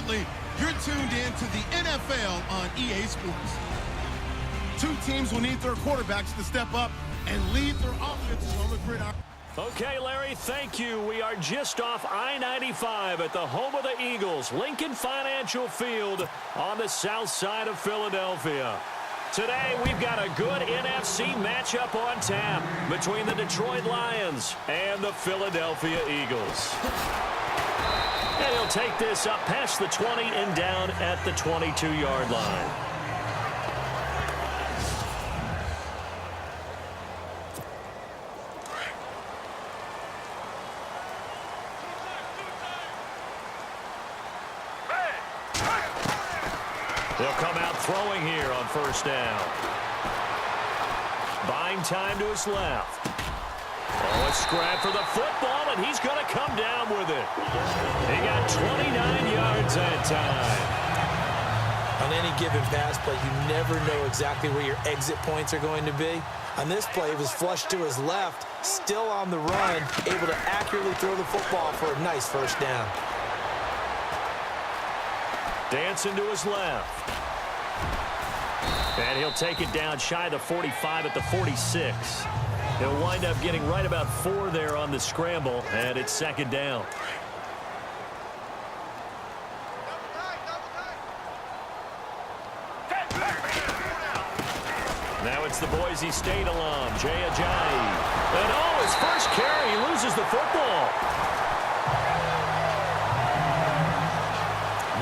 Currently, you're tuned in to the NFL on EA Sports. Two teams will need their quarterbacks to step up and lead their offenses on the gridiron. Okay, Larry, thank you. We are just off I-95 at the home of the Eagles, Lincoln Financial Field on the south side of Philadelphia. Today, we've got a good NFC matchup on tap between the Detroit Lions and the Philadelphia Eagles. And he'll take this up past the 20 and down at the 22-yard line. They'll come out throwing here on first down. Buying time to his left. Oh, a scrap for the football, and he's going to come down with it. He got 29 yards that time. On any given pass play, you never know exactly where your exit points are going to be. On this play, it was flushed to his left, still on the run, able to accurately throw the football for a nice first down. Dancing to his left. And he'll take it down shy of the 45 at the 46. He'll wind up getting right about 4 there on the scramble, and it's second down. Now it's the Boise State alum, Jay Ajayi. And oh, his first carry, he loses the football.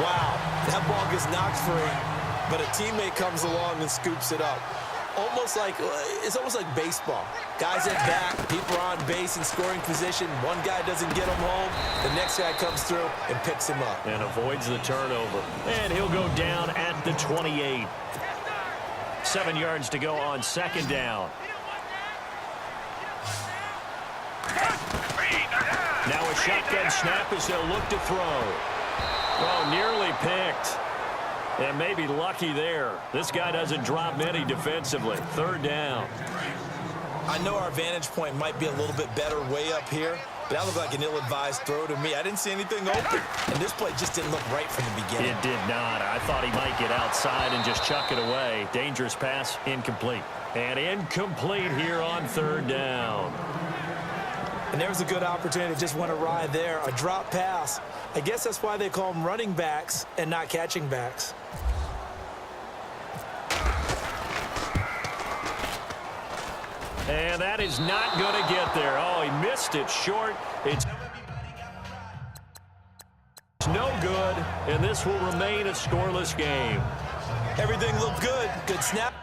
Wow, that ball gets knocked free, but a teammate comes along and scoops it up. It's almost like baseball. Guys at bat, people are on base in scoring position. One guy doesn't get him home. The next guy comes through and picks him up. And avoids the turnover. And he'll go down at the 28. 7 yards to go on second down. Now a shotgun snap as they'll look to throw. Oh, nearly picked. And maybe lucky there. This guy doesn't drop many defensively. Third down. I know our vantage point might be a little bit better way up here, but that looked like an ill-advised throw to me. I didn't see anything open, and this play just didn't look right from the beginning. It did not. I thought he might get outside and just chuck it away. Dangerous pass, incomplete. And incomplete here on third down. And there was a good opportunity that just went awry there. A drop pass. I guess that's why they call them running backs and not catching backs. And that is not going to get there. Oh, he missed it short. It's no good, and this will remain a scoreless game. Everything looked good. Good snap.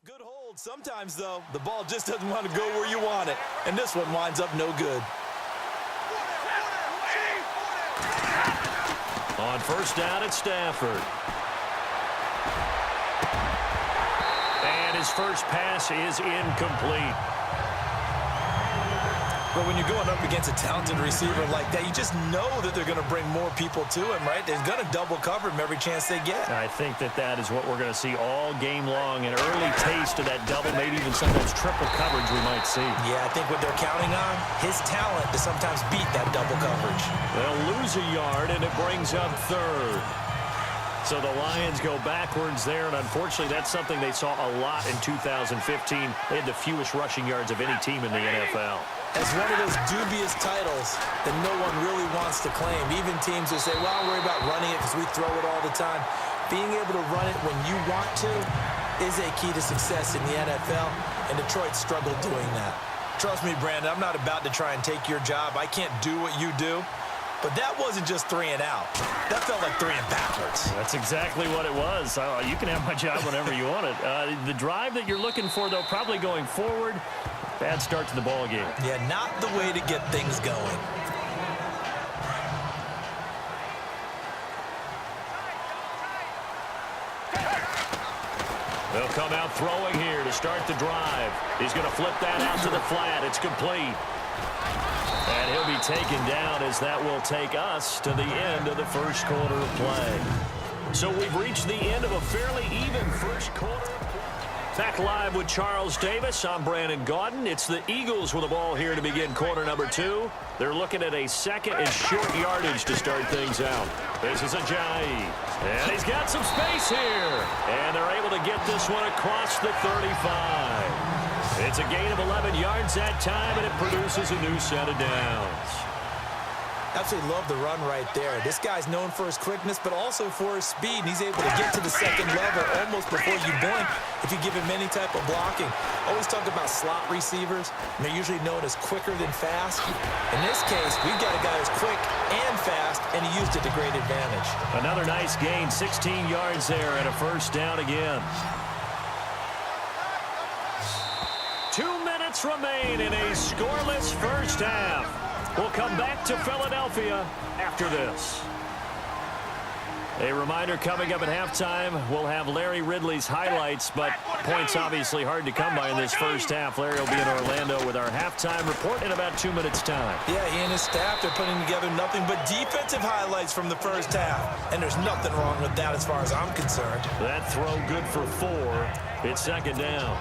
Good hold. Sometimes, though, the ball just doesn't want to go where you want it. And this one winds up no good. On first down at Stafford. And his first pass is incomplete. But when you're going up against a talented receiver like that, you just know that they're going to bring more people to him, right? They're going to double cover him every chance they get. I think that is what we're going to see all game long. An early taste of that double, maybe even sometimes triple coverage we might see. Yeah, I think what they're counting on, his talent to sometimes beat that double coverage. They'll lose a yard, and it brings up third. So the Lions go backwards there, and unfortunately that's something they saw a lot in 2015. They had the fewest rushing yards of any team in the NFL. It's one of those dubious titles that no one really wants to claim. Even teams will say, well, I'll worry about running it because we throw it all the time. Being able to run it when you want to is a key to success in the NFL, and Detroit struggled doing that. Trust me, Brandon, I'm not about to try and take your job. I can't do what you do. But that wasn't just 3 and out. That felt like 3 and backwards. That's exactly what it was. You can have my job whenever you want it. The drive that you're looking for, though, probably going forward, bad start to the ball game. Yeah, not the way to get things going. They'll come out throwing here to start the drive. He's going to flip that out to the flat. It's complete. And he'll be taken down as that will take us to the end of the first quarter of play. So we've reached the end of a fairly even first quarter. Back live with Charles Davis. I'm Brandon Gaudin. It's the Eagles with the ball here to begin quarter number 2. They're looking at a second and short yardage to start things out. This is Ajayi. And he's got some space here. And they're able to get this one across the 35. It's a gain of 11 yards that time, and it produces a new set of downs. Absolutely love the run right there. This guy's known for his quickness, but also for his speed. And he's able to get to the second level almost before you blink if you give him any type of blocking. Always talk about slot receivers, and they're usually known as quicker than fast. In this case, we've got a guy who's quick and fast, and he used it to great advantage. Another nice gain, 16 yards there, and a first down again. 2 minutes remain in a scoreless first half. We'll come back to Philadelphia after this. A reminder coming up at halftime, we'll have Larry Ridley's highlights, but points obviously hard to come by in this first half. Larry will be in Orlando with our halftime report in about 2 minutes' time. Yeah, he and his staff, they're putting together nothing but defensive highlights from the first half, and there's nothing wrong with that as far as I'm concerned. That throw good for 4. It's second down.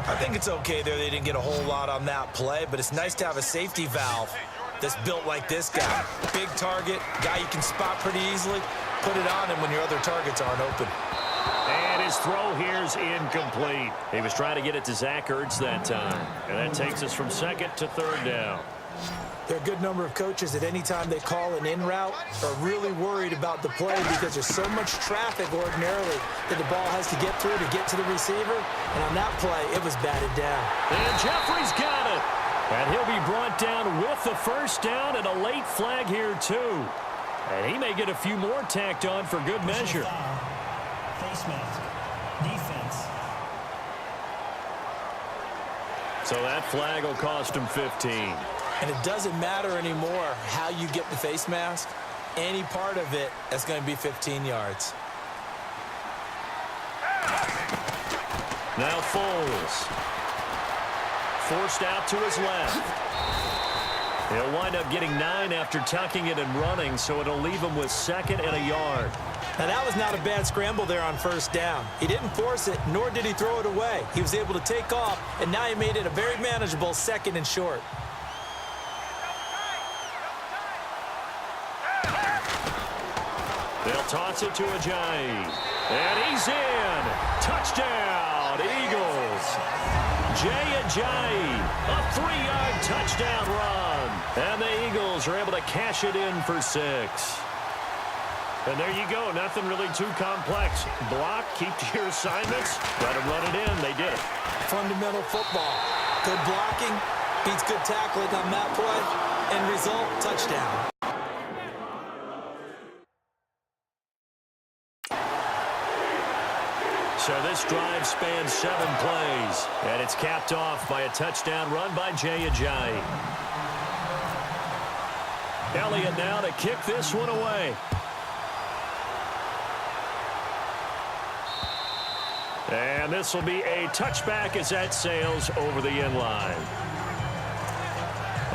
I think it's okay there. They didn't get a whole lot on that play, but it's nice to have a safety valve that's built like this guy. Big target, guy you can spot pretty easily. Put it on him when your other targets aren't open. And his throw here's incomplete. He was trying to get it to Zach Ertz that time. And that takes us from second to third down. There are a good number of coaches that any time they call an in route are really worried about the play because there's so much traffic ordinarily that the ball has to get through to get to the receiver. And on that play, it was batted down. And Jeffrey's got it. And he'll be brought down with the first down and a late flag here too. And he may get a few more tacked on for good measure. Face mask. Defense. So that flag will cost him 15. And it doesn't matter anymore how you get the face mask. Any part of it, that's going to be 15 yards. Now Foles. Forced out to his left. He'll wind up getting 9 after tucking it and running, so it'll leave him with second and a yard. Now, that was not a bad scramble there on first down. He didn't force it, nor did he throw it away. He was able to take off, and now he made it a very manageable second and short. They'll toss it to Ajayi. And he's in. Touchdown, Eagles. Jay Ajayi, a 3-yard touchdown run. And the Eagles are able to cash it in for 6. And there you go. Nothing really too complex. Block, keep to your assignments, let them run it in. They did it. Fundamental football. Good blocking beats good tackling on that play. End result, touchdown. So this drive spans 7 plays, and it's capped off by a touchdown run by Jay Ajayi. Elliott now to kick this one away. And this will be a touchback as that sails over the end line.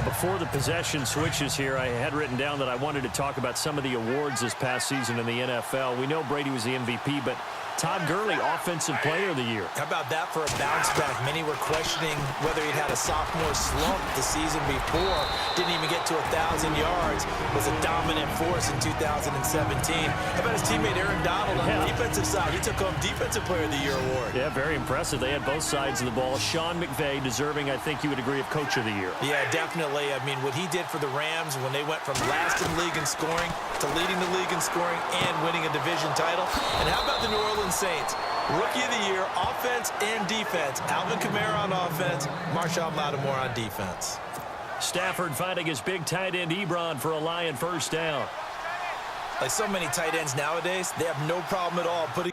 Before the possession switches here, I had written down that I wanted to talk about some of the awards this past season in the NFL. We know Brady was the MVP, but Todd Gurley, Offensive Player of the Year. How about that for a bounce back? Many were questioning whether he'd had a sophomore slump the season before. Didn't even get to 1,000 yards. Was a dominant force in 2017. How about his teammate Aaron Donald on the defensive side? He took home Defensive Player of the Year award. Yeah, very impressive. They had both sides of the ball. Sean McVay deserving, I think you would agree, of Coach of the Year. Yeah, definitely. I mean, what he did for the Rams when they went from last in the league in scoring to leading the league in scoring and winning a division title. And how about the New Orleans Saints? Rookie of the Year, offense and defense. Alvin Kamara on offense, Marshon Lattimore on defense. Stafford finding his big tight end Ebron for a Lion first down. Like so many tight ends nowadays, they have no problem at all putting